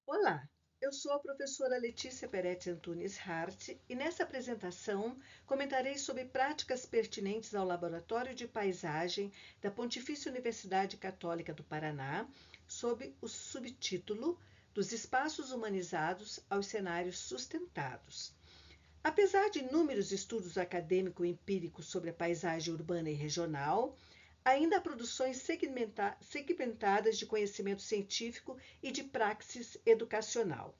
Olá, eu sou a professora Letícia Peretti Antunes Hart e nessa apresentação comentarei sobre práticas pertinentes ao Laboratório de Paisagem da Pontifícia Universidade Católica do Paraná, sob o subtítulo Dos Espaços Humanizados aos Cenários Sustentados. Apesar de inúmeros estudos acadêmico-empíricos sobre a paisagem urbana e regional, ainda há produções segmentadas de conhecimento científico e de praxis educacional.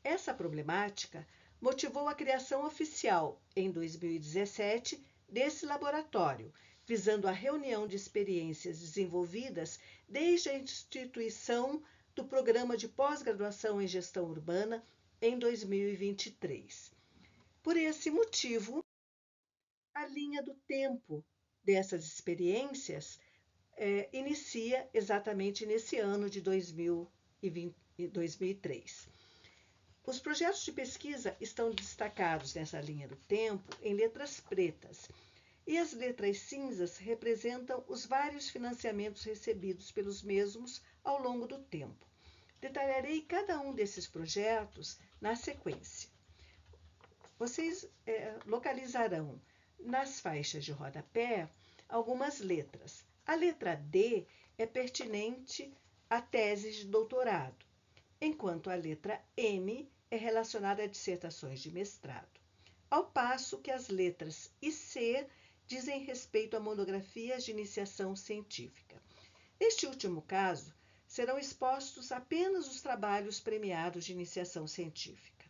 Essa problemática motivou a criação oficial, em 2017, desse laboratório, visando a reunião de experiências desenvolvidas desde a instituição do Programa de Pós-Graduação em Gestão Urbana em 2023. Por esse motivo, a linha do tempo dessas experiências inicia exatamente nesse ano de 2003. Os projetos de pesquisa estão destacados nessa linha do tempo em letras pretas, e as letras cinzas representam os vários financiamentos recebidos pelos mesmos ao longo do tempo. Detalharei cada um desses projetos na sequência. Vocês localizarão nas faixas de rodapé algumas letras. A letra D é pertinente à tese de doutorado, enquanto a letra M é relacionada a dissertações de mestrado, ao passo que as letras I e C dizem respeito a monografias de iniciação científica. Neste último caso, serão expostos apenas os trabalhos premiados de iniciação científica.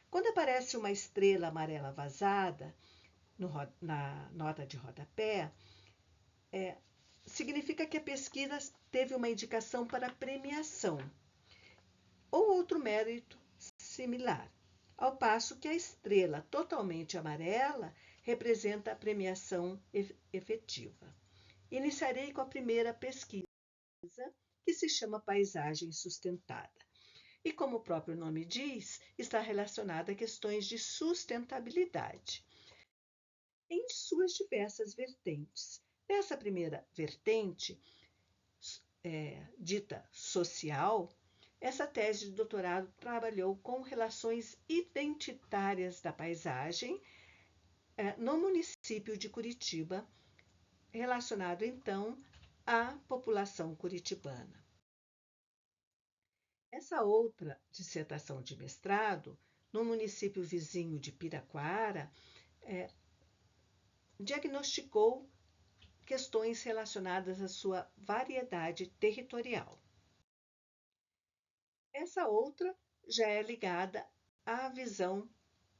Quando aparece uma estrela amarela vazada na nota de rodapé, significa que a pesquisa teve uma indicação para premiação ou outro mérito similar, ao passo que a estrela totalmente amarela representa a premiação efetiva. Iniciarei com a primeira pesquisa, que se chama Paisagem Sustentada. E, como o próprio nome diz, está relacionada a questões de sustentabilidade, em suas diversas vertentes. Nessa primeira vertente, dita social, essa tese de doutorado trabalhou com relações identitárias da paisagem no município de Curitiba, relacionado então à população curitibana. Essa outra dissertação de mestrado, no município vizinho de Piraquara, diagnosticou questões relacionadas à sua variedade territorial. Essa outra já é ligada à visão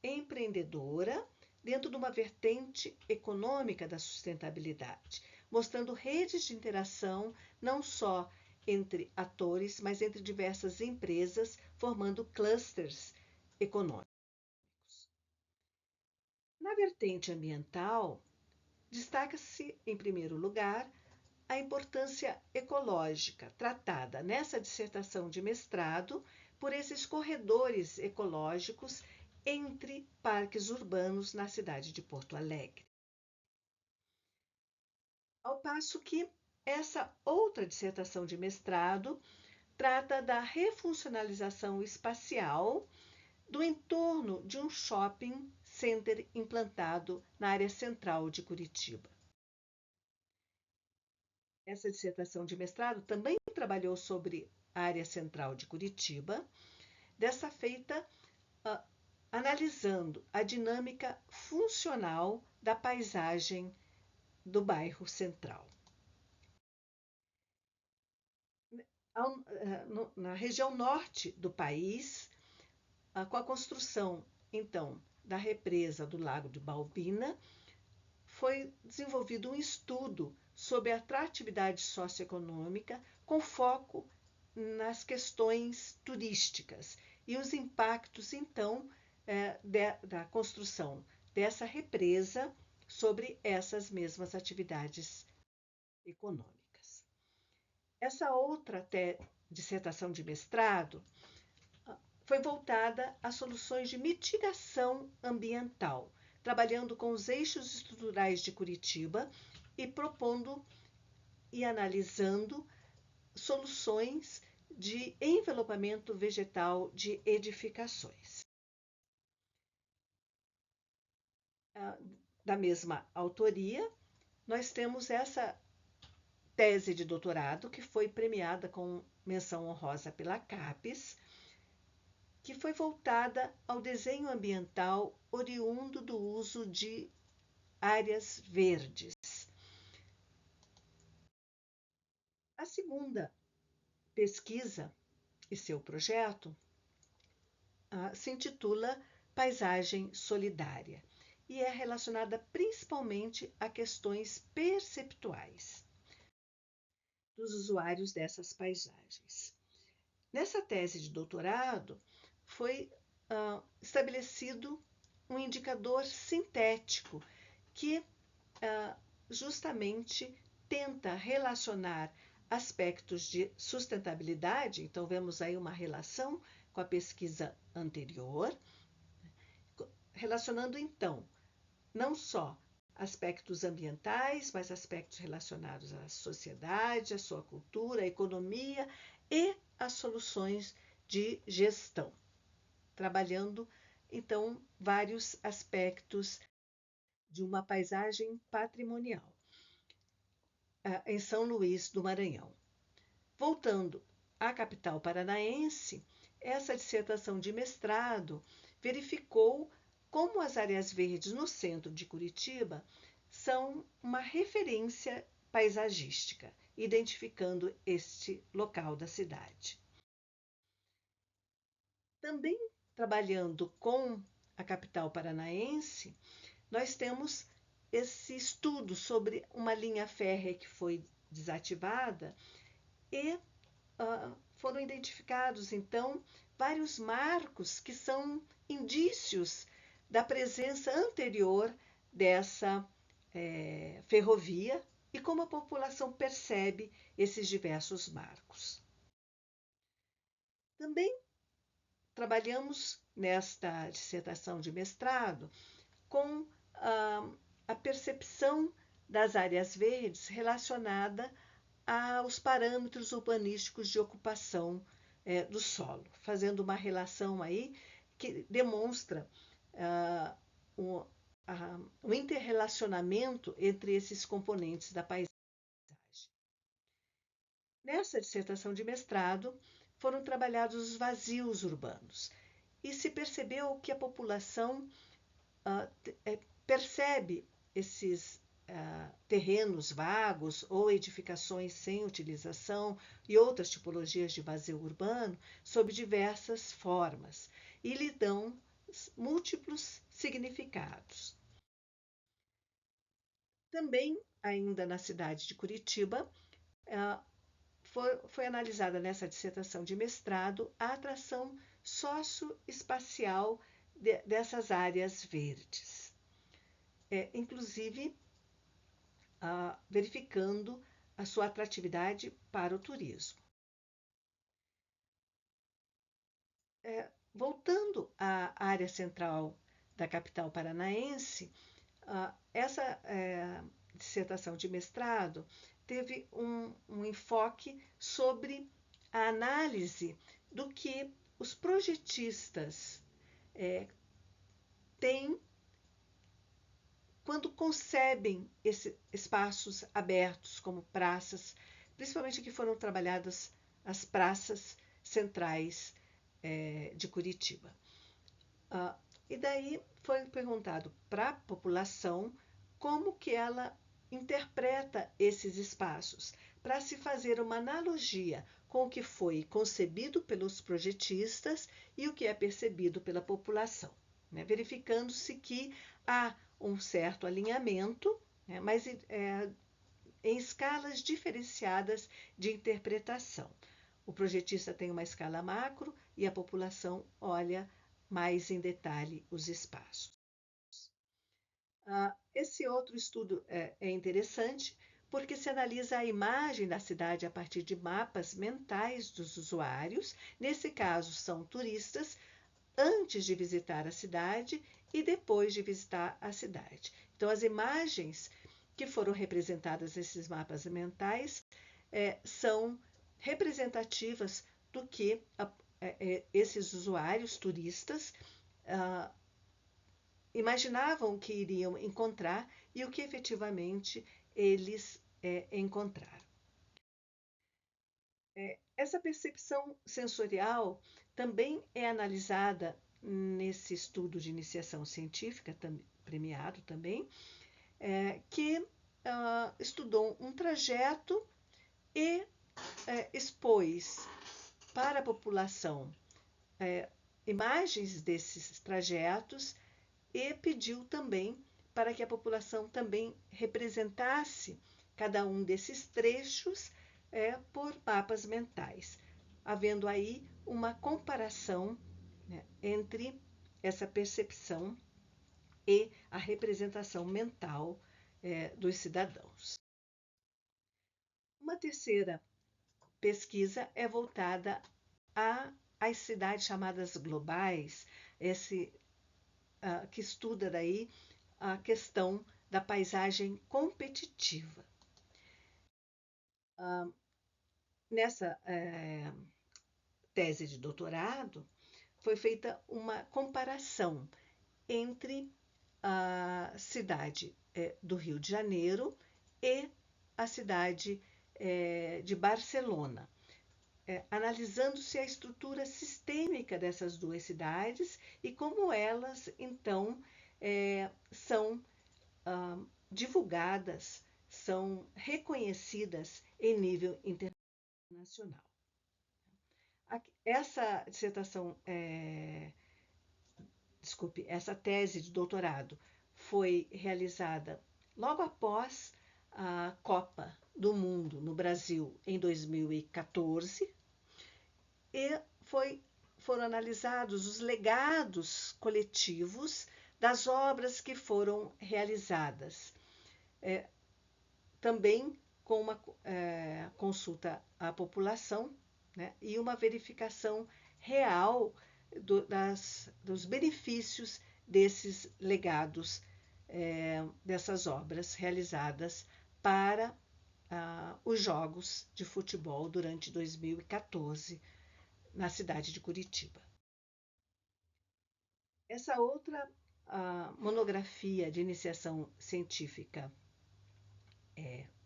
empreendedora dentro de uma vertente econômica da sustentabilidade, mostrando redes de interação não só entre atores, mas entre diversas empresas, formando clusters econômicos. Na vertente ambiental, destaca-se, em primeiro lugar, a importância ecológica tratada nessa dissertação de mestrado por esses corredores ecológicos entre parques urbanos na cidade de Porto Alegre. Ao passo que essa outra dissertação de mestrado trata da refuncionalização espacial do entorno de um shopping center implantado na área central de Curitiba. Essa dissertação de mestrado também trabalhou sobre a área central de Curitiba, dessa feita analisando a dinâmica funcional da paisagem do bairro central. Na região norte do país, com a construção, então, da represa do Lago de Balbina, foi desenvolvido um estudo sobre a atratividade socioeconômica com foco nas questões turísticas e os impactos, então, da construção dessa represa sobre essas mesmas atividades econômicas. Essa outra dissertação de mestrado foi voltada a soluções de mitigação ambiental, trabalhando com os eixos estruturais de Curitiba e propondo e analisando soluções de envelopamento vegetal de edificações. Da mesma autoria, nós temos essa tese de doutorado que foi premiada com menção honrosa pela CAPES, que foi voltada ao desenho ambiental oriundo do uso de áreas verdes. A segunda pesquisa e seu projeto se intitula Paisagem Solidária e é relacionada principalmente a questões perceptuais dos usuários dessas paisagens. Nessa tese de doutorado, foi estabelecido um indicador sintético que justamente tenta relacionar aspectos de sustentabilidade, então vemos aí uma relação com a pesquisa anterior, relacionando então não só aspectos ambientais, mas aspectos relacionados à sociedade, à sua cultura, à economia e às soluções de gestão, trabalhando então vários aspectos de uma paisagem patrimonial em São Luís do Maranhão. Voltando à capital paranaense, essa dissertação de mestrado verificou como as áreas verdes no centro de Curitiba são uma referência paisagística, identificando este local da cidade. Também trabalhando com a capital paranaense, nós temos esse estudo sobre uma linha férrea que foi desativada e foram identificados, então, vários marcos que são indícios da presença anterior dessa ferrovia e como a população percebe esses diversos marcos. Também trabalhamos nesta dissertação de mestrado com a percepção das áreas verdes relacionada aos parâmetros urbanísticos de ocupação do solo, fazendo uma relação aí que demonstra o interrelacionamento entre esses componentes da paisagem. Nessa dissertação de mestrado, foram trabalhados os vazios urbanos e se percebeu que a população percebe esses terrenos vagos ou edificações sem utilização e outras tipologias de vazio urbano sob diversas formas e lhe dão múltiplos significados. Também, ainda na cidade de Curitiba, foi analisada nessa dissertação de mestrado a atração socioespacial dessas áreas verdes. Inclusive, verificando a sua atratividade para o turismo. Voltando à área central da capital paranaense, essa dissertação de mestrado teve um enfoque sobre a análise do que os projetistas têm quando concebem esses espaços abertos como praças, principalmente que foram trabalhadas as praças centrais de Curitiba. E daí foi perguntado para a população como que ela interpreta esses espaços, para se fazer uma analogia com o que foi concebido pelos projetistas e o que é percebido pela população, né? Verificando-se que há um certo alinhamento, né, mas em escalas diferenciadas de interpretação. O projetista tem uma escala macro e a população olha mais em detalhe os espaços. Esse outro estudo é interessante porque se analisa a imagem da cidade a partir de mapas mentais dos usuários, nesse caso são turistas, antes de visitar a cidade e depois de visitar a cidade. Então, as imagens que foram representadas nesses mapas mentais são representativas do que esses usuários turistas imaginavam que iriam encontrar e o que efetivamente eles encontraram. Essa percepção sensorial também é analisada nesse estudo de iniciação científica, premiado também, que estudou um trajeto e expôs para a população imagens desses trajetos e pediu também para que a população também representasse cada um desses trechos por mapas mentais, havendo aí uma comparação, né, entre essa percepção e a representação mental dos cidadãos. Uma terceira pesquisa é voltada às cidades chamadas globais, que estuda daí a questão da paisagem competitiva. Nessa tese de doutorado, foi feita uma comparação entre a cidade do Rio de Janeiro e a cidade de Barcelona, analisando-se a estrutura sistêmica dessas duas cidades e como elas, então, são divulgadas, são reconhecidas em nível internacional. Essa dissertação, essa tese de doutorado foi realizada logo após a Copa do Mundo no Brasil em 2014 e foram analisados os legados coletivos das obras que foram realizadas. Também com uma consulta à população, né, e uma verificação real dos benefícios desses legados, dessas obras realizadas para os Jogos de Futebol durante 2014 na cidade de Curitiba. Essa outra monografia de iniciação científica,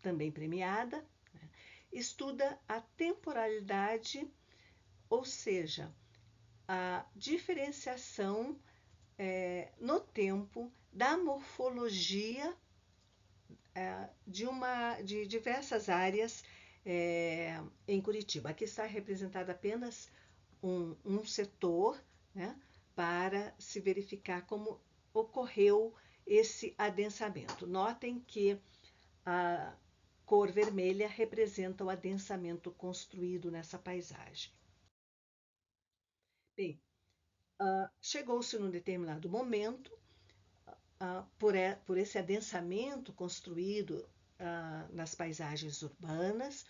também premiada, né, estuda a temporalidade, ou seja, a diferenciação no tempo da morfologia de diversas áreas em Curitiba. Aqui está representado apenas um setor, né, para se verificar como ocorreu esse adensamento. Notem que a cor vermelha representa o adensamento construído nessa paisagem. Bem, chegou-se num determinado momento, por esse adensamento construído nas paisagens urbanas,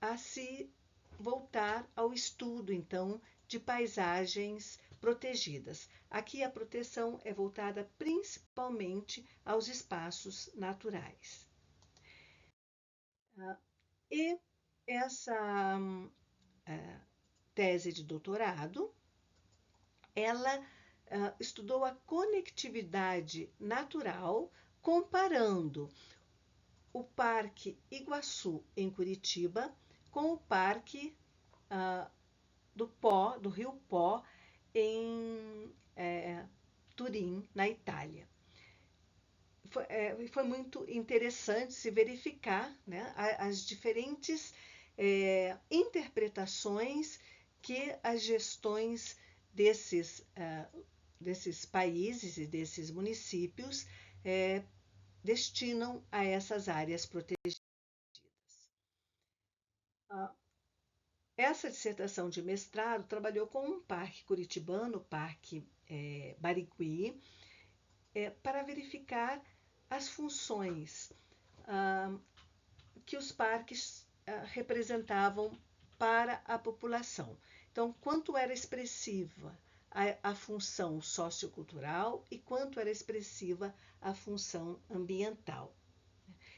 a se voltar ao estudo, então, de paisagens protegidas. Aqui a proteção é voltada principalmente aos espaços naturais. E essa tese de doutorado, ela estudou a conectividade natural comparando o Parque Iguaçu, em Curitiba, com o Parque do Rio Pó, em Turim, na Itália. Foi muito interessante se verificar, né, as diferentes interpretações que as gestões desses países e desses municípios destinam a essas áreas protegidas. Essa dissertação de mestrado trabalhou com um parque curitibano, o Parque Barigui, para verificar as funções que os parques representavam para a população. Então, quanto era expressiva a função sociocultural e quanto era expressiva a função ambiental.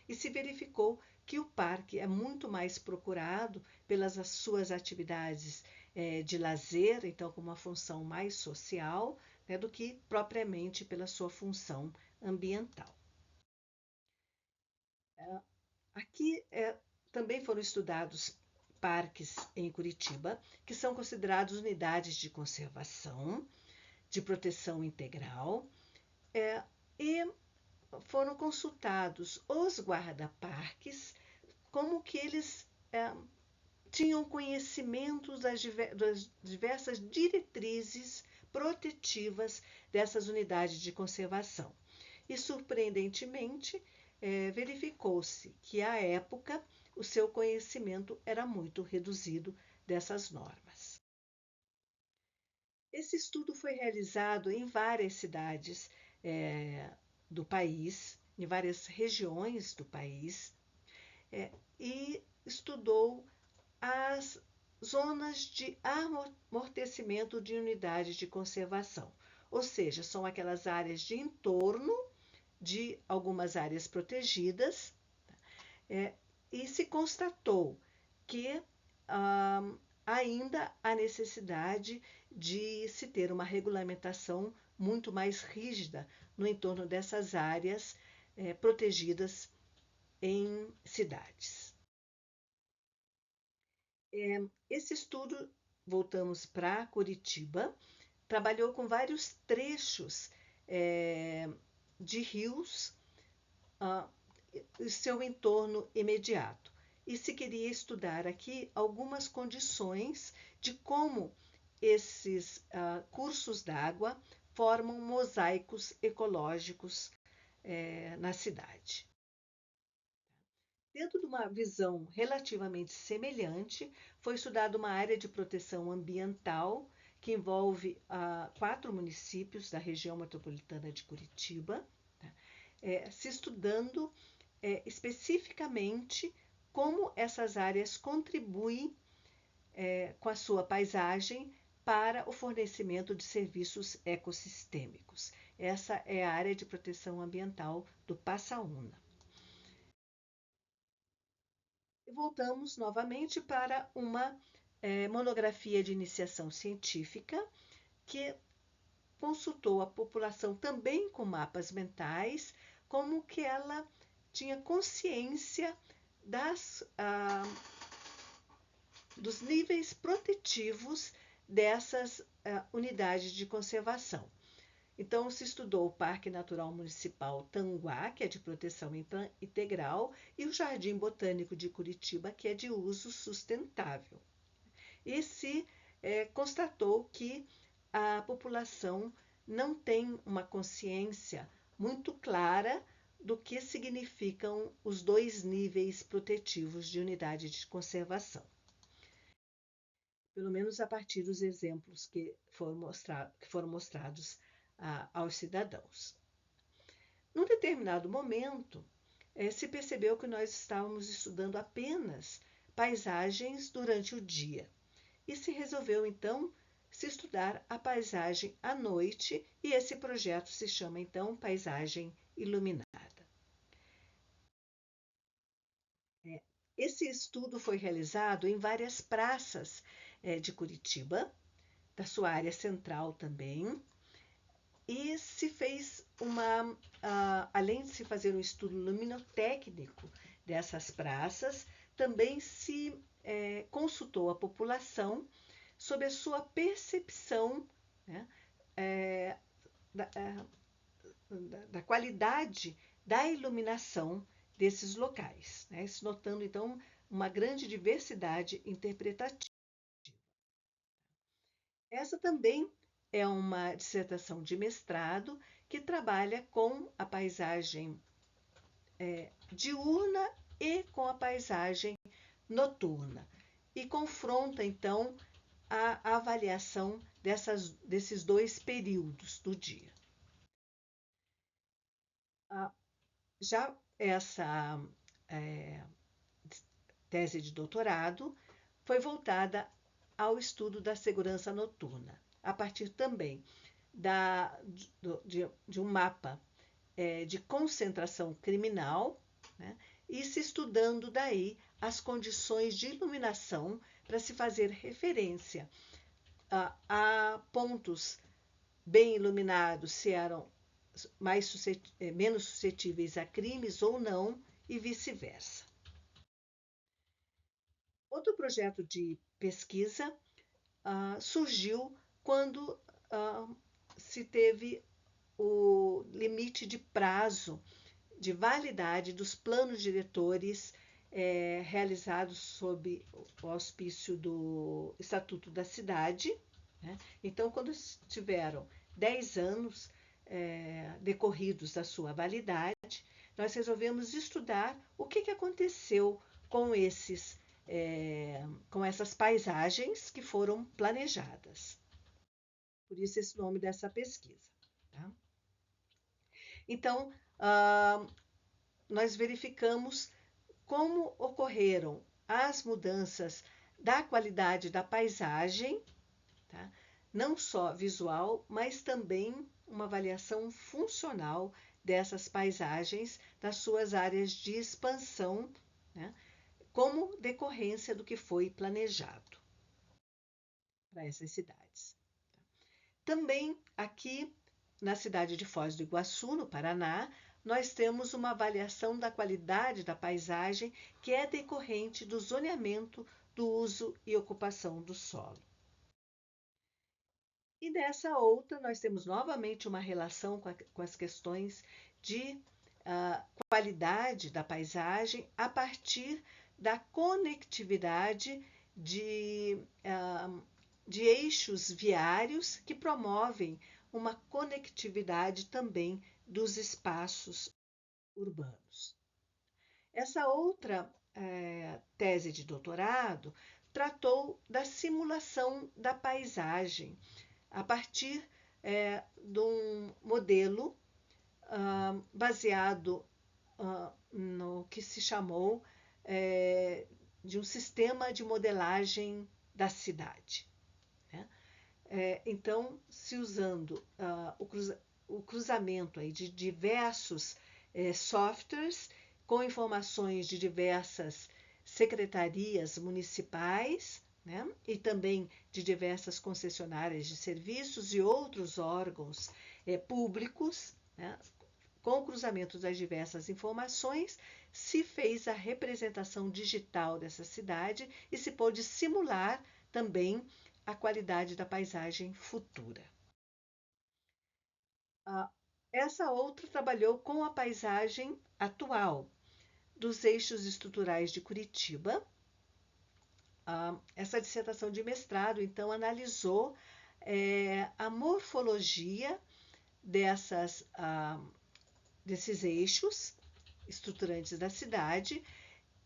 E se verificou que o parque é muito mais procurado pelas suas atividades de lazer, então com uma função mais social, né, do que propriamente pela sua função ambiental. Aqui também foram estudados parques em Curitiba, que são considerados unidades de conservação, de proteção integral, e foram consultados os guarda-parques, como que eles tinham conhecimento das diversas diretrizes protetivas dessas unidades de conservação. E, surpreendentemente, verificou-se que, à época, o seu conhecimento era muito reduzido dessas normas. Esse estudo foi realizado em várias cidades do país, em várias regiões do país, e estudou as zonas de amortecimento de unidades de conservação, ou seja, são aquelas áreas de entorno de algumas áreas protegidas, e se constatou que ainda há necessidade de se ter uma regulamentação muito mais rígida no entorno dessas áreas protegidas em cidades. Esse estudo, voltamos para Curitiba, trabalhou com vários trechos de rios e seu entorno imediato. E se queria estudar aqui algumas condições de como esses cursos d'água formam mosaicos ecológicos na cidade. Dentro de uma visão relativamente semelhante, foi estudada uma área de proteção ambiental que envolve 4 municípios da região metropolitana de Curitiba, tá? Se estudando especificamente como essas áreas contribuem com a sua paisagem para o fornecimento de serviços ecossistêmicos. Essa é a área de proteção ambiental do Passaúna. E voltamos novamente para uma monografia de iniciação científica que consultou a população também com mapas mentais, como que ela tinha consciência dos níveis protetivos dessas unidades de conservação. Então, se estudou o Parque Natural Municipal Tanguá, que é de proteção integral, e o Jardim Botânico de Curitiba, que é de uso sustentável. E se constatou que a população não tem uma consciência muito clara do que significam os 2 níveis protetivos de unidade de conservação. Pelo menos a partir dos exemplos que foram mostrados aos cidadãos. Num determinado momento, se percebeu que nós estávamos estudando apenas paisagens durante o dia, e se resolveu, então, se estudar a paisagem à noite, e esse projeto se chama, então, Paisagem Iluminada. Esse estudo foi realizado em várias praças de Curitiba, da sua área central também, e se fez além de se fazer um estudo luminotécnico dessas praças, também se consultou a população sobre a sua percepção, né, da qualidade da iluminação desses locais, né, se notando, então, uma grande diversidade interpretativa. Essa também é uma dissertação de mestrado que trabalha com a paisagem diurna e com a paisagem noturna, e confronta, então, a avaliação desses 2 períodos do dia. Já essa tese de doutorado foi voltada ao estudo da segurança noturna, a partir também de um mapa de concentração criminal, né, e se estudando daí as condições de iluminação para se fazer referência a pontos bem iluminados, se eram menos suscetíveis a crimes ou não, e vice-versa. Outro projeto de pesquisa surgiu quando se teve o limite de prazo de validade dos planos diretores realizados sob o auspício do Estatuto da Cidade, né? Então, quando tiveram 10 anos decorridos da sua validade, nós resolvemos estudar o que aconteceu com com essas paisagens que foram planejadas. Por isso esse nome dessa pesquisa. Tá? Então, nós verificamos como ocorreram as mudanças da qualidade da paisagem, tá? Não só visual, mas também uma avaliação funcional dessas paisagens, das suas áreas de expansão, né? Como decorrência do que foi planejado para essas cidades. Também aqui na cidade de Foz do Iguaçu, no Paraná, nós temos uma avaliação da qualidade da paisagem que é decorrente do zoneamento do uso e ocupação do solo. E nessa outra, nós temos novamente uma relação com as questões de qualidade da paisagem a partir da conectividade de eixos viários que promovem uma conectividade também dos espaços urbanos. Essa outra tese de doutorado tratou da simulação da paisagem a partir de um modelo baseado no que se chamou de um sistema de modelagem da cidade. Né? Então, se usando o cruzamento aí de diversos softwares com informações de diversas secretarias municipais, né? E também de diversas concessionárias de serviços e outros órgãos públicos, né? Com o cruzamento das diversas informações, se fez a representação digital dessa cidade e se pôde simular também a qualidade da paisagem futura. Essa outra trabalhou com a paisagem atual dos eixos estruturais de Curitiba. Essa dissertação de mestrado, então, analisou a morfologia desses eixos estruturantes da cidade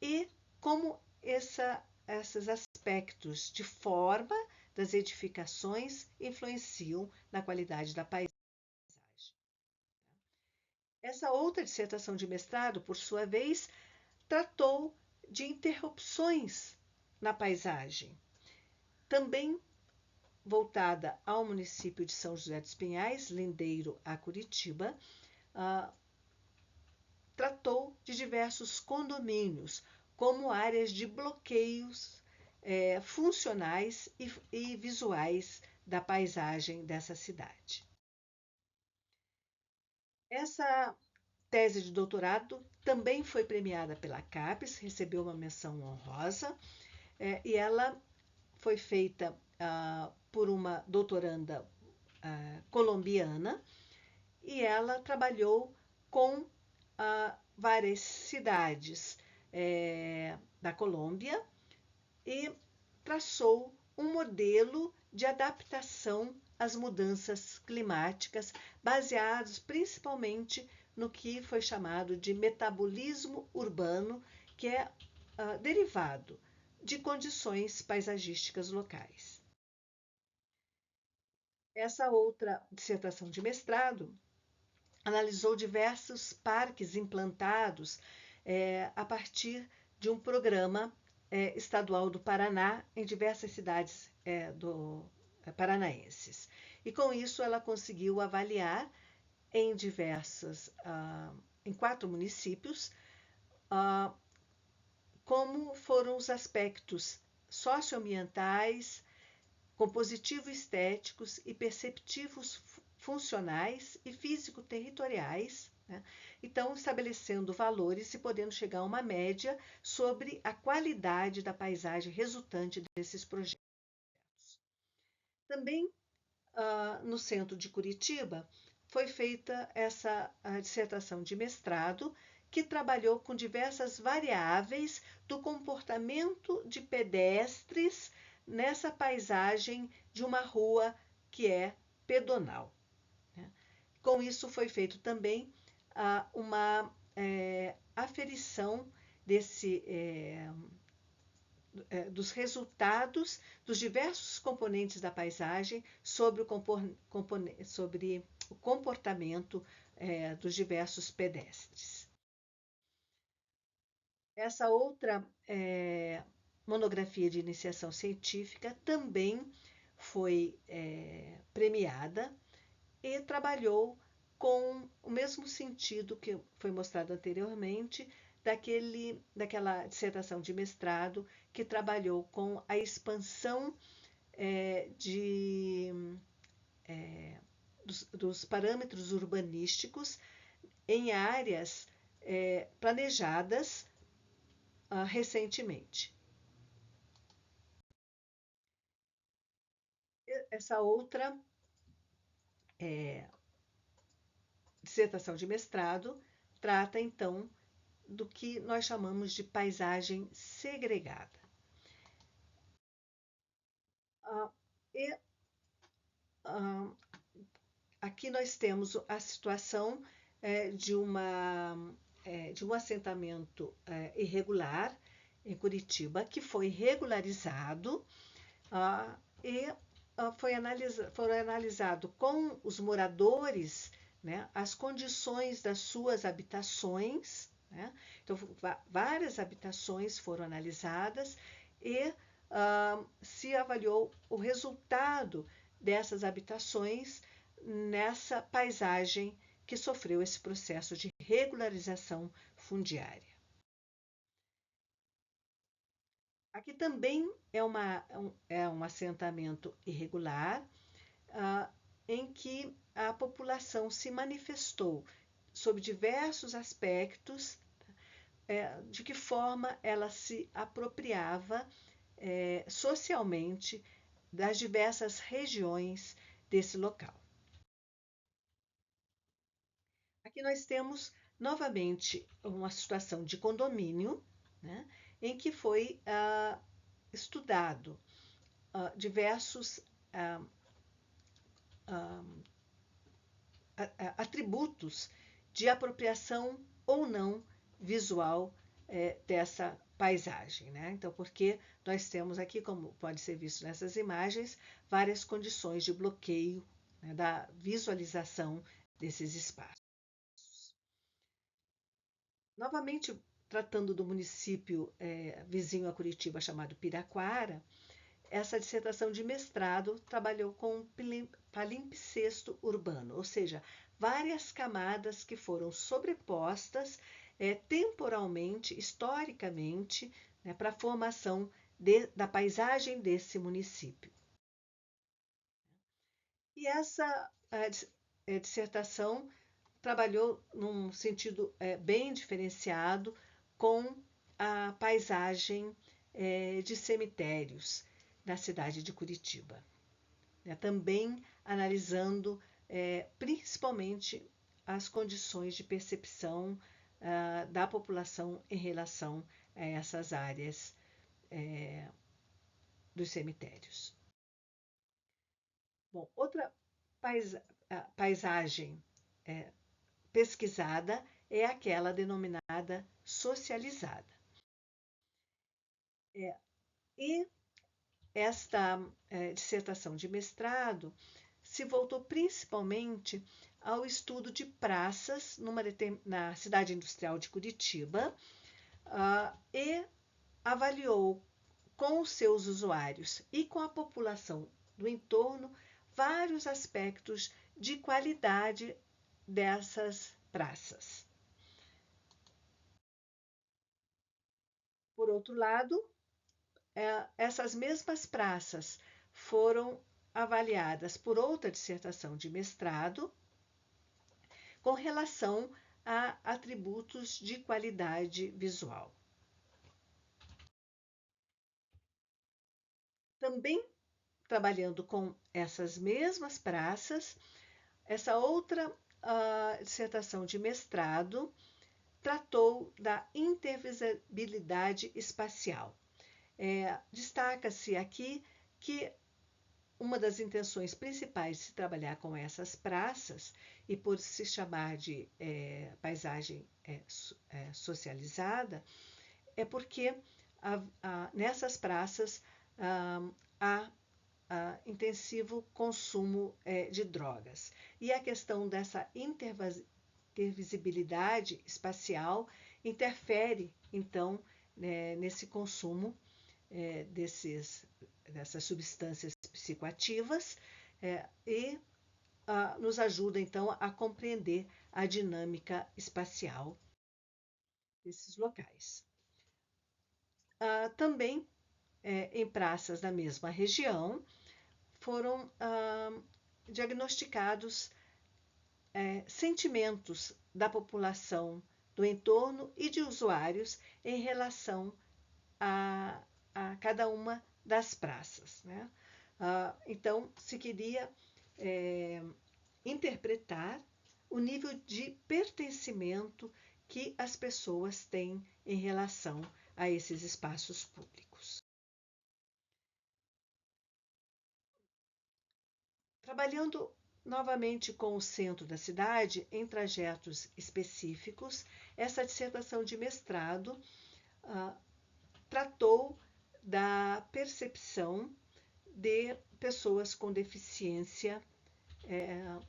e como esses aspectos de forma das edificações influenciam na qualidade da paisagem. Essa outra dissertação de mestrado, por sua vez, tratou de interrupções na paisagem, também voltada ao município de São José dos Pinhais, lindeiro a Curitiba, tratou de diversos condomínios, como áreas de bloqueios funcionais e visuais da paisagem dessa cidade. Essa tese de doutorado também foi premiada pela CAPES, recebeu uma menção honrosa, e ela foi feita por uma doutoranda colombiana, e ela trabalhou com várias cidades da Colômbia e traçou um modelo de adaptação às mudanças climáticas, baseados principalmente no que foi chamado de metabolismo urbano, que é derivado de condições paisagísticas locais. Essa outra dissertação de mestrado analisou diversos parques implantados a partir de um programa estadual do Paraná em diversas cidades paranaenses. E com isso ela conseguiu avaliar em 4 municípios como foram os aspectos socioambientais, compositivo-estéticos e perceptivos funcionais e físico-territoriais, né? Então, estabelecendo valores e podendo chegar a uma média sobre a qualidade da paisagem resultante desses projetos. Também no centro de Curitiba foi feita essa dissertação de mestrado que trabalhou com diversas variáveis do comportamento de pedestres nessa paisagem de uma rua que é pedonal, né? Com isso foi feito também uma aferição dos resultados dos diversos componentes da paisagem sobre o comportamento dos diversos pedestres. Essa outra monografia de iniciação científica também foi premiada e trabalhou com o mesmo sentido que foi mostrado anteriormente daquela dissertação de mestrado que trabalhou com a expansão dos parâmetros urbanísticos em áreas planejadas recentemente. Essa outra dissertação de mestrado trata, então, do que nós chamamos de paisagem segregada. E aqui nós temos a situação de um assentamento irregular em Curitiba, que foi regularizado e foi analisado com os moradores, né, as condições das suas habitações, né? Então, várias habitações foram analisadas e se avaliou o resultado dessas habitações nessa paisagem que sofreu esse processo de regularização fundiária. Aqui também é um assentamento irregular, em que a população se manifestou sob diversos aspectos de que forma ela se apropriava socialmente das diversas regiões desse local. Aqui nós temos novamente uma situação de condomínio, né, em que foi estudado diversos atributos de apropriação ou não visual dessa paisagem, né? Então, porque nós temos aqui, como pode ser visto nessas imagens, várias condições de bloqueio, né, da visualização desses espaços. Novamente, tratando do município vizinho a Curitiba, chamado Piraquara, essa dissertação de mestrado trabalhou com palimpsesto urbano, ou seja, várias camadas que foram sobrepostas temporalmente, historicamente, né, para a formação da paisagem desse município. E essa dissertação trabalhou num sentido bem diferenciado com a paisagem de cemitérios na cidade de Curitiba, né? Também analisando principalmente as condições de percepção da população em relação a essas áreas dos cemitérios. Bom, outra paisagem pesquisada é aquela denominada socializada. E esta dissertação de mestrado se voltou principalmente ao estudo de praças na cidade industrial de Curitiba e avaliou com os seus usuários e com a população do entorno vários aspectos de qualidade dessas praças. Por outro lado, essas mesmas praças foram avaliadas por outra dissertação de mestrado com relação a atributos de qualidade visual. Também trabalhando com essas mesmas praças, essa outra dissertação de mestrado tratou da intervisibilidade espacial. Destaca-se aqui que uma das intenções principais de se trabalhar com essas praças, e por se chamar de paisagem socializada, é porque nessas praças há intensivo consumo de drogas. E a questão dessa intervisibilidade espacial interfere, então, nesse consumo dessas substâncias psicoativas e nos ajuda, então, a compreender a dinâmica espacial desses locais. Também, em praças da mesma região, foram diagnosticados sentimentos da população do entorno e de usuários em relação a cada uma das praças, né? Então, se queria interpretar o nível de pertencimento que as pessoas têm em relação a esses espaços públicos. Trabalhando novamente com o centro da cidade, em trajetos específicos, essa dissertação de mestrado tratou da percepção de pessoas com deficiência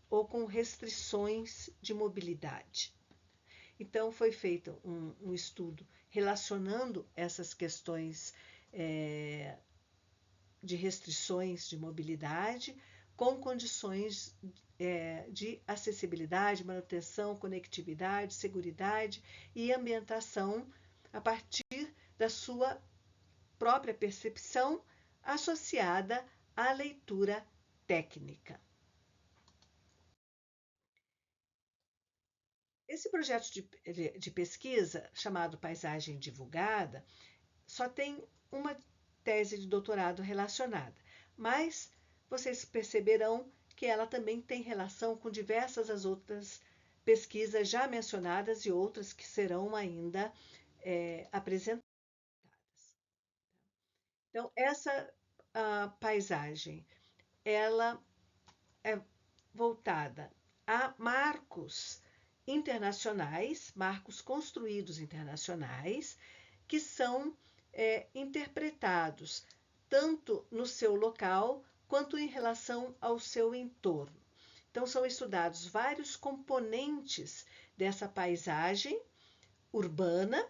ou com restrições de mobilidade. Então, foi feito um estudo relacionando essas questões de restrições de mobilidade com condições de acessibilidade, manutenção, conectividade, seguridade e ambientação a partir da sua própria percepção associada à leitura técnica. Esse projeto de pesquisa, chamado Paisagem Divulgada, só tem uma tese de doutorado relacionada, mas vocês perceberão que ela também tem relação com diversas as outras pesquisas já mencionadas e outras que serão ainda apresentadas. Então, essa paisagem, ela é voltada a marcos internacionais, marcos construídos internacionais, que são interpretados tanto no seu local quanto em relação ao seu entorno. Então, são estudados vários componentes dessa paisagem urbana,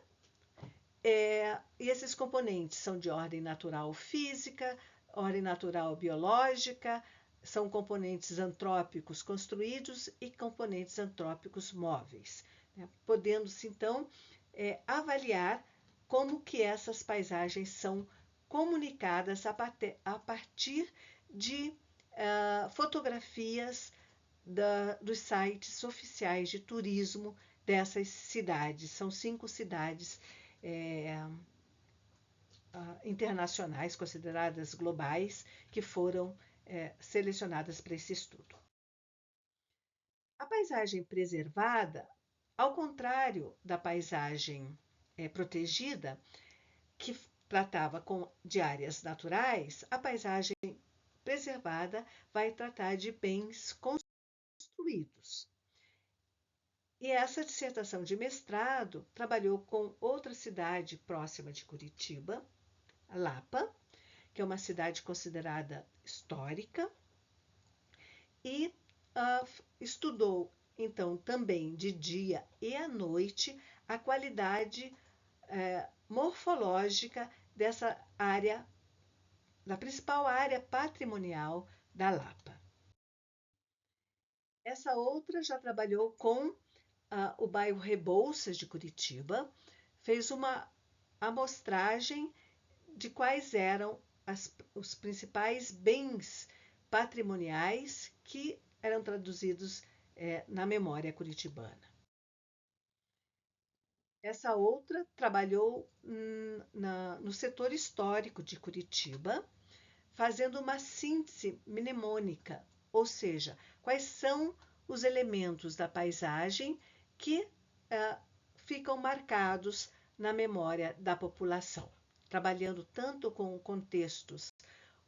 e esses componentes são de ordem natural física, ordem natural biológica, são componentes antrópicos construídos e componentes antrópicos móveis, né? Podendo-se, então, avaliar como que essas paisagens são comunicadas a partir de fotografias dos sites oficiais de turismo dessas cidades. São 5 cidades internacionais, consideradas globais, que foram selecionadas para esse estudo. A paisagem preservada, ao contrário da paisagem protegida, que tratava de áreas naturais, a paisagem preservada vai tratar de bens construídos. E essa dissertação de mestrado trabalhou com outra cidade próxima de Curitiba, Lapa, que é uma cidade considerada histórica, e estudou, então, também de dia e à noite, a qualidade morfológica dessa área, da principal área patrimonial da Lapa. Essa outra já trabalhou com o bairro Rebouças de Curitiba, fez uma amostragem de quais eram os principais bens patrimoniais que eram traduzidos na memória curitibana. Essa outra trabalhou no setor histórico de Curitiba, fazendo uma síntese mnemônica, ou seja, quais são os elementos da paisagem que ficam marcados na memória da população, trabalhando tanto com contextos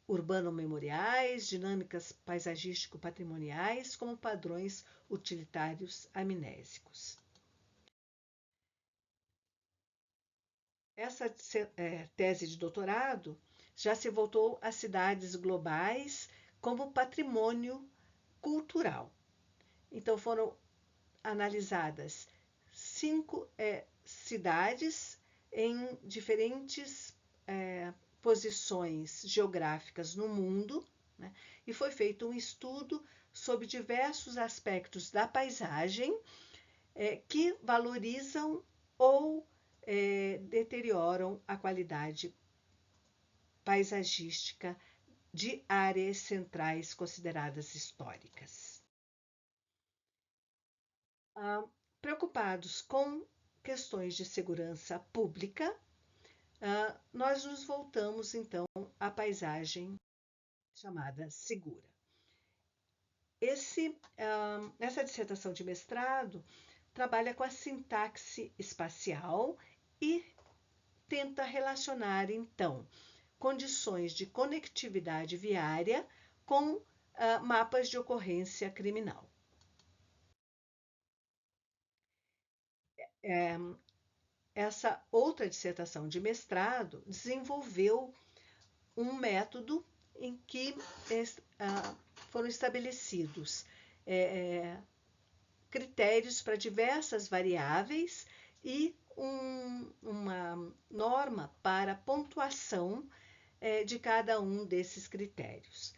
urbano-memoriais, dinâmicas paisagístico-patrimoniais, como padrões utilitários amnésicos. Essa tese de doutorado já se voltou às cidades globais como patrimônio cultural. Então, foram analisadas 5 cidades em diferentes posições geográficas no mundo, né? E foi feito um estudo sobre diversos aspectos da paisagem que valorizam ou deterioram a qualidade paisagística de áreas centrais consideradas históricas. Preocupados com questões de segurança pública, nós nos voltamos então à paisagem chamada segura. Essa dissertação de mestrado trabalha com a sintaxe espacial e tenta relacionar, então, condições de conectividade viária com mapas de ocorrência criminal. Essa outra dissertação de mestrado desenvolveu um método em que foram estabelecidos critérios para diversas variáveis e uma norma para pontuação de cada um desses critérios.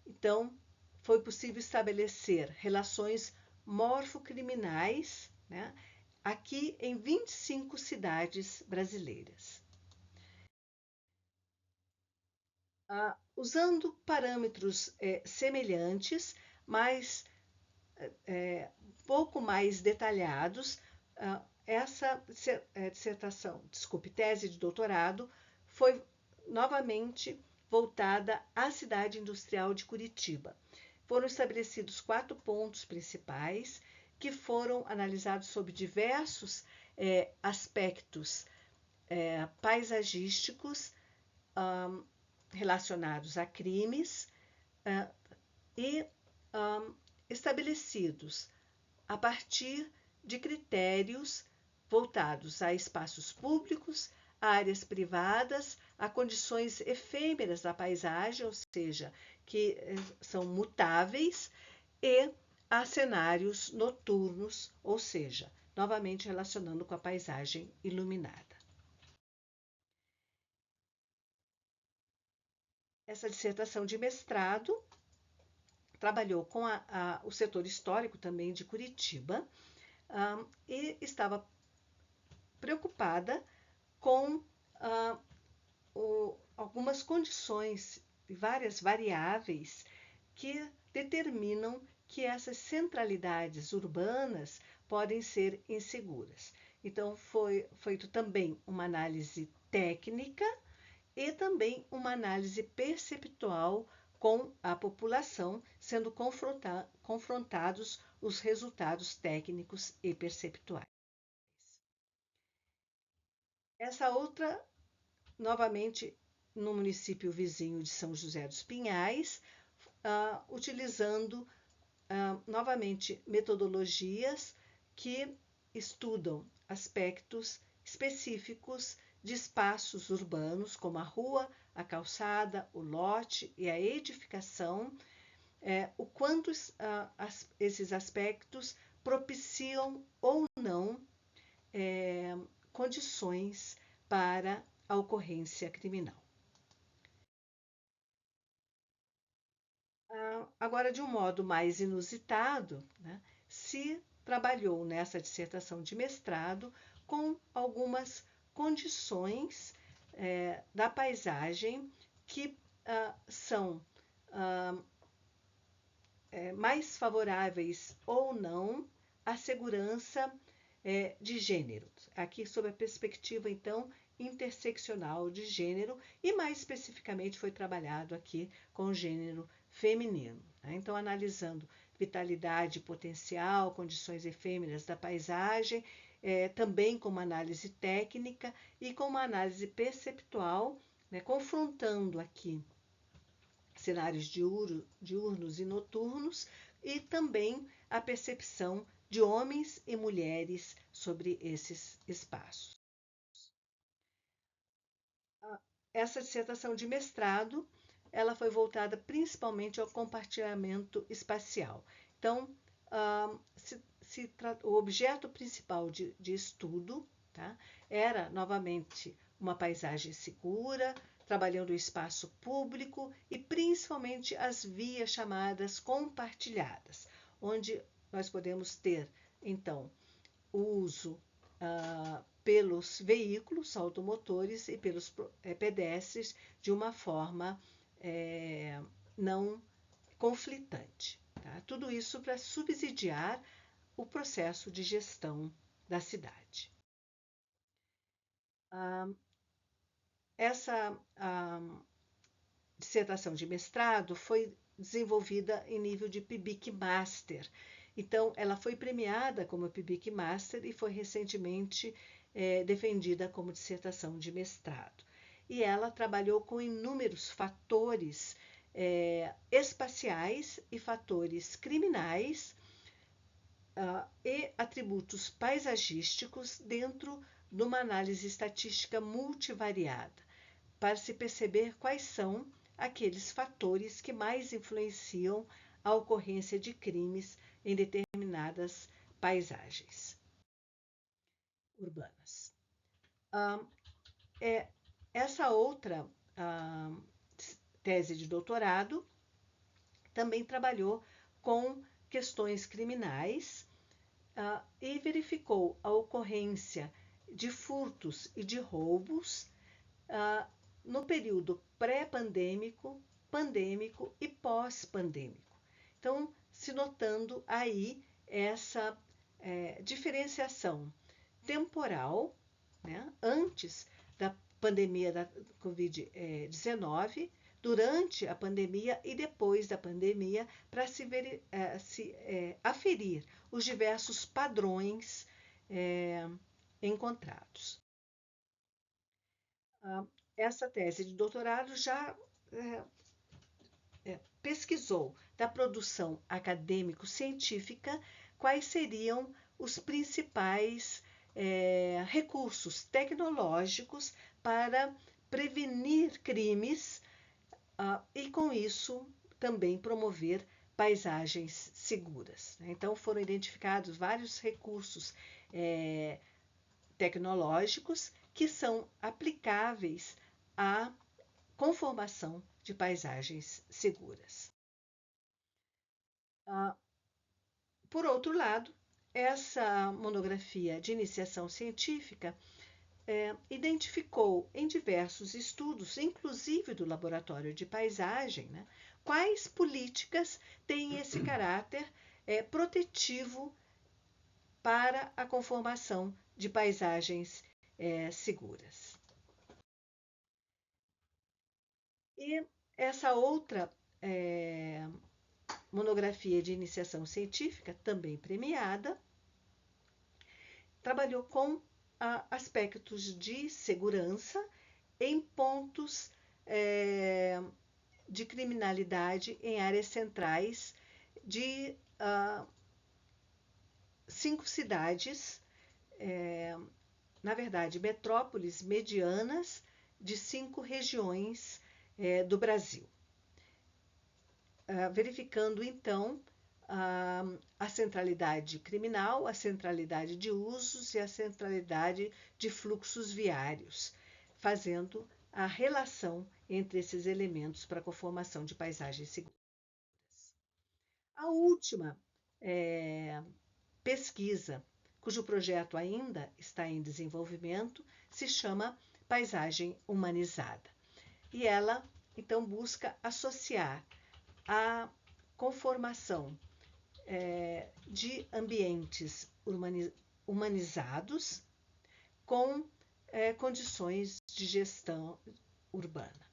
Então, foi possível estabelecer relações morfocriminais, né, aqui em 25 cidades brasileiras. Usando parâmetros semelhantes, mas pouco mais detalhados, essa tese de doutorado foi novamente voltada à cidade industrial de Curitiba. Foram estabelecidos 4 pontos principais que foram analisados sob diversos aspectos paisagísticos relacionados a crimes e estabelecidos a partir de critérios voltados a espaços públicos, a áreas privadas, a condições efêmeras da paisagem, ou seja, que são mutáveis, e a cenários noturnos, ou seja, novamente relacionando com a paisagem iluminada. Essa dissertação de mestrado trabalhou com o setor histórico também de Curitiba e estava preocupada com algumas condições e várias variáveis que determinam que essas centralidades urbanas podem ser inseguras. Então, foi feito também uma análise técnica e também uma análise perceptual com a população, sendo confrontados os resultados técnicos e perceptuais. Essa outra, novamente, no município vizinho de São José dos Pinhais, utilizando novamente metodologias que estudam aspectos específicos de espaços urbanos, como a rua, a calçada, o lote e a edificação, o quanto esses aspectos propiciam ou não condições para a ocorrência criminal. Agora, de um modo mais inusitado, né, se trabalhou nessa dissertação de mestrado com algumas condições da paisagem que são mais favoráveis ou não à segurança de gênero. Aqui, sob a perspectiva, então, interseccional de gênero, e mais especificamente foi trabalhado aqui com o gênero feminino. Né? Então, analisando vitalidade potencial, condições efêmeras da paisagem, também com uma análise técnica e com uma análise perceptual, né, confrontando aqui cenários diurnos e noturnos e também a percepção de homens e mulheres sobre esses espaços. Essa dissertação de mestrado, ela foi voltada principalmente ao compartilhamento espacial. Então, o objeto principal de estudo, tá, era, novamente, uma paisagem segura, trabalhando o espaço público e principalmente as vias chamadas compartilhadas, onde nós podemos ter, então, o uso pelos veículos automotores e pelos pedestres de uma forma não conflitante. Tá? Tudo isso para subsidiar o processo de gestão da cidade. Essa dissertação de mestrado foi desenvolvida em nível de PIBIC Master. Então, ela foi premiada como PIBIC Master e foi recentemente defendida como dissertação de mestrado. E ela trabalhou com inúmeros fatores espaciais e fatores criminais e atributos paisagísticos dentro de uma análise estatística multivariada, para se perceber quais são aqueles fatores que mais influenciam a ocorrência de crimes em determinadas paisagens urbanas. Essa outra tese de doutorado também trabalhou com questões criminais e verificou a ocorrência de furtos e de roubos no período pré-pandêmico, pandêmico e pós-pandêmico. Então, se notando aí essa diferenciação temporal, né, antes da pandemia da Covid-19, durante a pandemia e depois da pandemia, para se aferir os diversos padrões encontrados. Essa tese de doutorado já pesquisou da produção acadêmico-científica quais seriam os principais recursos tecnológicos para prevenir crimes e, com isso, também promover paisagens seguras. Então, foram identificados vários recursos tecnológicos que são aplicáveis à conformação de paisagens seguras. Por outro lado, essa monografia de iniciação científica identificou em diversos estudos, inclusive do Laboratório de Paisagem, né, quais políticas têm esse caráter protetivo para a conformação de paisagens seguras. E essa outra monografia de iniciação científica, também premiada, trabalhou com aspectos de segurança em pontos de criminalidade em áreas centrais de 5 cidades, na verdade, metrópoles medianas de 5 regiões do Brasil. Verificando, então, a centralidade criminal, a centralidade de usos e a centralidade de fluxos viários, fazendo a relação entre esses elementos para a conformação de paisagens seguras. A última pesquisa cujo projeto ainda está em desenvolvimento, se chama Paisagem Humanizada. E ela, então, busca associar a conformação de ambientes humanizados com condições de gestão urbana.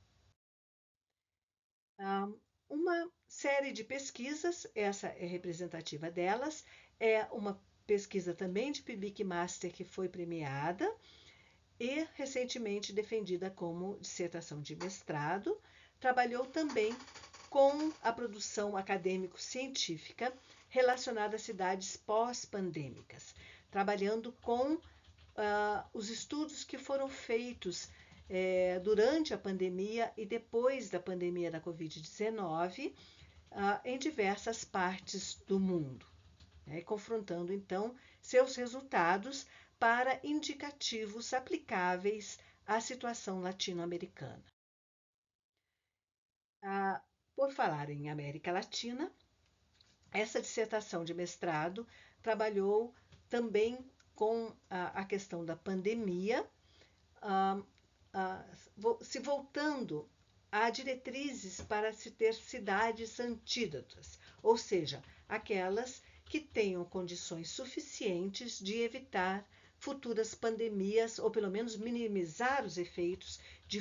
Uma série de pesquisas, essa é representativa delas, é uma pesquisa também de PIBIC Master que foi premiada e recentemente defendida como dissertação de mestrado. Trabalhou também com a produção acadêmico-científica relacionada a cidades pós-pandêmicas, trabalhando com os estudos que foram feitos durante a pandemia e depois da pandemia da Covid-19 em diversas partes do mundo, confrontando então seus resultados para indicativos aplicáveis à situação latino-americana. Por falar em América Latina, essa dissertação de mestrado trabalhou também com a questão da pandemia, se voltando a diretrizes para se ter cidades antídotas, ou seja, aquelas que tenham condições suficientes de evitar futuras pandemias, ou pelo menos minimizar os efeitos de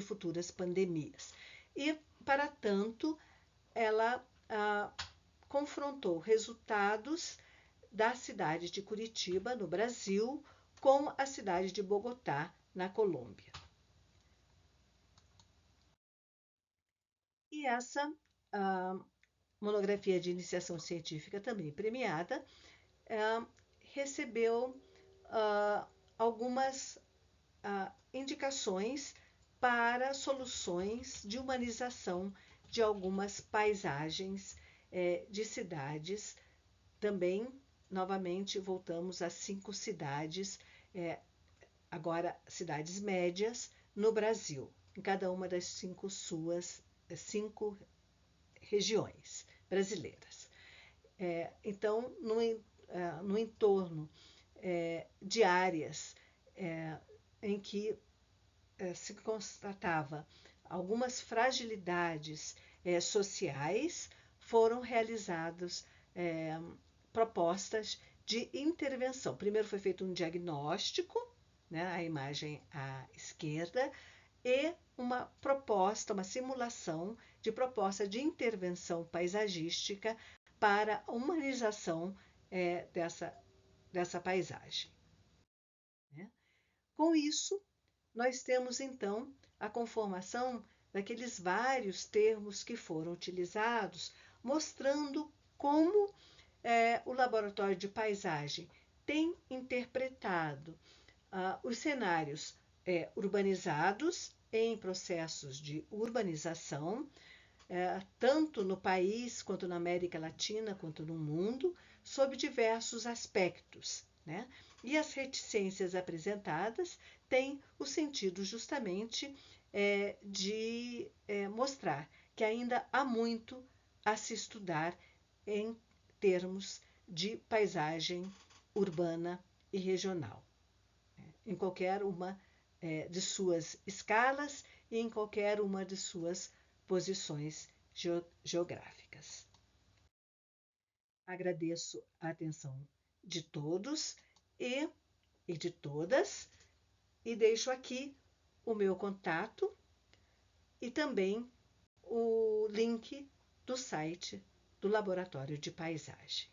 futuras pandemias. E, para tanto, ela confrontou resultados da cidade de Curitiba, no Brasil, com a cidade de Bogotá, na Colômbia. E essa monografia de iniciação científica, também premiada, recebeu algumas indicações para soluções de humanização de algumas paisagens de cidades. Também, novamente, voltamos a 5 cidades, agora cidades médias, no Brasil, em cada uma das 5 regiões brasileiras. Então, no entorno de áreas em que se constatava algumas fragilidades sociais, foram realizadas propostas de intervenção. Primeiro foi feito um diagnóstico, a imagem à esquerda, e uma proposta, uma simulação de proposta de intervenção paisagística para a humanização dessa paisagem. Com isso, nós temos então a conformação daqueles vários termos que foram utilizados, mostrando como o laboratório de paisagem tem interpretado os cenários urbanizados em processos de urbanização, tanto no país, quanto na América Latina, quanto no mundo, sob diversos aspectos, E as reticências apresentadas têm o sentido justamente de mostrar que ainda há muito a se estudar em termos de paisagem urbana e regional, em qualquer uma de suas escalas e em qualquer uma de suas posições geográficas. Agradeço a atenção de todos e de todas e deixo aqui o meu contato e também o link do site do Laboratório de Paisagem.